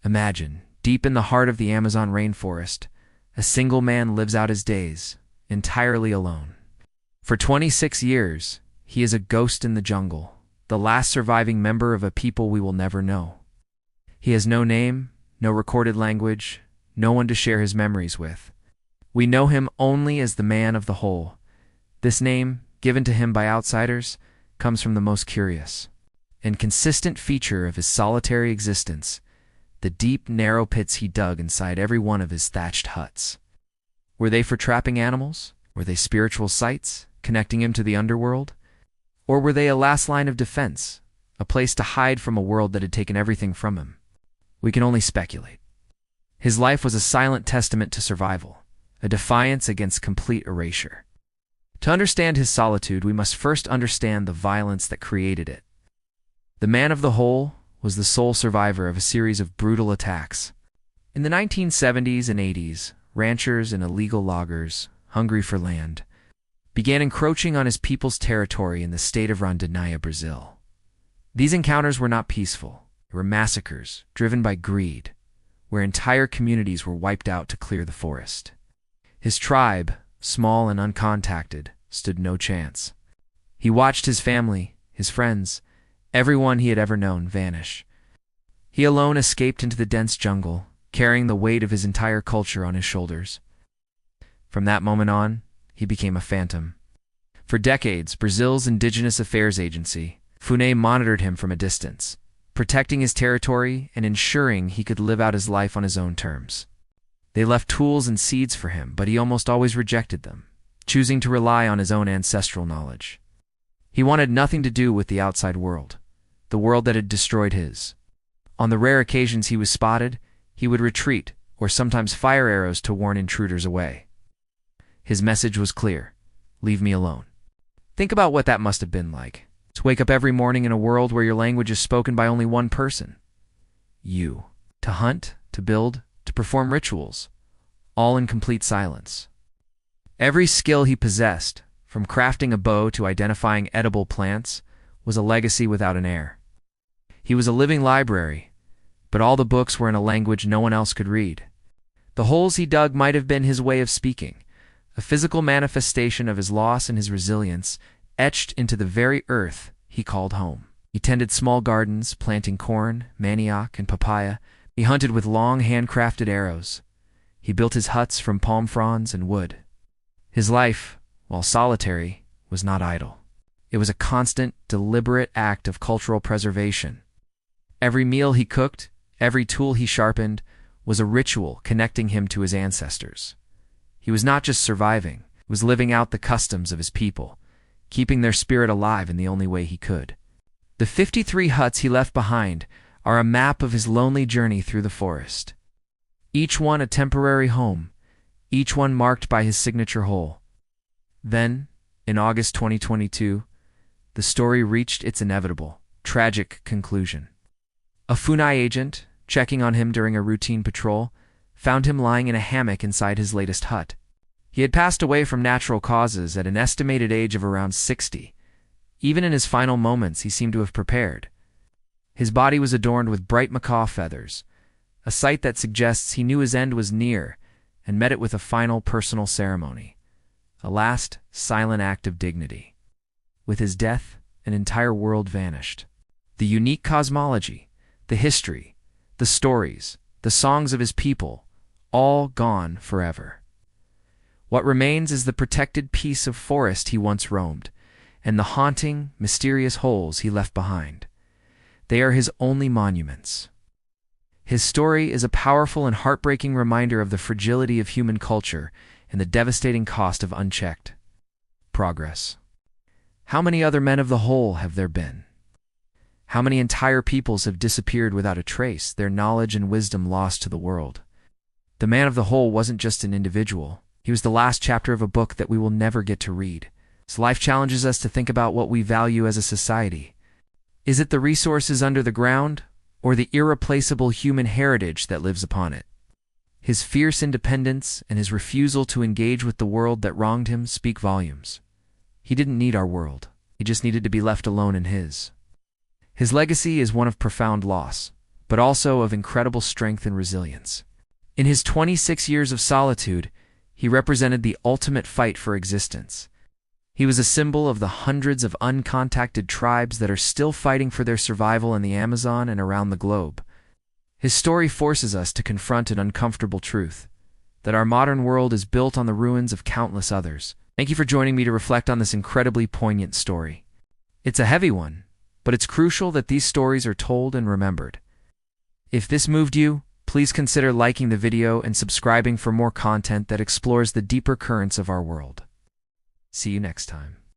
Imagine, deep in the heart of the Amazon rainforest, a single man lives out his days, entirely alone. For 26 years, he is a ghost in the jungle, the last surviving member of a people we will never know. He has no name, no recorded language, no one to share his memories with. We know him only as the Man of the Hole. This name, given to him by outsiders, comes from the most curious and consistent feature of his solitary existence: the deep, narrow pits he dug inside every one of his thatched huts. Were they for trapping animals? Were they spiritual sites, connecting him to the underworld? Or were they a last line of defense, a place to hide from a world that had taken everything from him? We can only speculate. His life was a silent testament to survival, a defiance against complete erasure. To understand his solitude, we must first understand the violence that created it. The Man of the Hole was the sole survivor of a series of brutal attacks. In the 1970s and 80s, ranchers and illegal loggers, hungry for land, began encroaching on his people's territory in the state of Rondônia, Brazil. These encounters were not peaceful. They were massacres driven by greed, where entire communities were wiped out to clear the forest. His tribe, small and uncontacted, stood no chance. He watched his family, his friends, everyone he had ever known vanish. He alone escaped into the dense jungle, carrying the weight of his entire culture on his shoulders. From that moment on, he became a phantom. For decades, Brazil's Indigenous Affairs Agency, FUNAI, monitored him from a distance, protecting his territory and ensuring he could live out his life on his own terms. They left tools and seeds for him, but he almost always rejected them, choosing to rely on his own ancestral knowledge. He wanted nothing to do with the outside world, the world that had destroyed his. On the rare occasions he was spotted, he would retreat or sometimes fire arrows to warn intruders away. His message was clear: leave me alone. Think about what that must have been like, to wake up every morning in a world where your language is spoken by only one person. You. To hunt, to build, to perform rituals, all in complete silence. Every skill he possessed, from crafting a bow to identifying edible plants, was a legacy without an heir. He was a living library, but all the books were in a language no one else could read. The holes he dug might have been his way of speaking, a physical manifestation of his loss and his resilience, etched into the very earth he called home. He tended small gardens, planting corn, manioc, and papaya. He hunted with long, handcrafted arrows. He built his huts from palm fronds and wood. His life, while solitary, was not idle. It was a constant, deliberate act of cultural preservation. Every meal he cooked, every tool he sharpened, was a ritual connecting him to his ancestors. He was not just surviving, he was living out the customs of his people, keeping their spirit alive in the only way he could. The 53 huts he left behind are a map of his lonely journey through the forest. Each one a temporary home, each one marked by his signature hole. Then, in August 2022, the story reached its inevitable, tragic conclusion. A FUNAI agent, checking on him during a routine patrol, found him lying in a hammock inside his latest hut. He had passed away from natural causes at an estimated age of around 60. Even in his final moments, he seemed to have prepared. His body was adorned with bright macaw feathers, a sight that suggests he knew his end was near and met it with a final personal ceremony, a last, silent act of dignity. With his death, an entire world vanished. The unique cosmology, the history, the stories, the songs of his people, all gone forever. What remains is the protected piece of forest he once roamed, and the haunting, mysterious holes he left behind. They are his only monuments. His story is a powerful and heartbreaking reminder of the fragility of human culture and the devastating cost of unchecked progress. How many other men of the hole have there been? How many entire peoples have disappeared without a trace, their knowledge and wisdom lost to the world? The Man of the Hole wasn't just an individual. He was the last chapter of a book that we will never get to read. His life challenges us to think about what we value as a society. Is it the resources under the ground, or the irreplaceable human heritage that lives upon it? His fierce independence and his refusal to engage with the world that wronged him speak volumes. He didn't need our world. He just needed to be left alone in his. His legacy is one of profound loss, but also of incredible strength and resilience. In his 26 years of solitude, he represented the ultimate fight for existence. He was a symbol of the hundreds of uncontacted tribes that are still fighting for their survival in the Amazon and around the globe. His story forces us to confront an uncomfortable truth, that our modern world is built on the ruins of countless others. Thank you for joining me to reflect on this incredibly poignant story. It's a heavy one, but it's crucial that these stories are told and remembered. If this moved you, please consider liking the video and subscribing for more content that explores the deeper currents of our world. See you next time.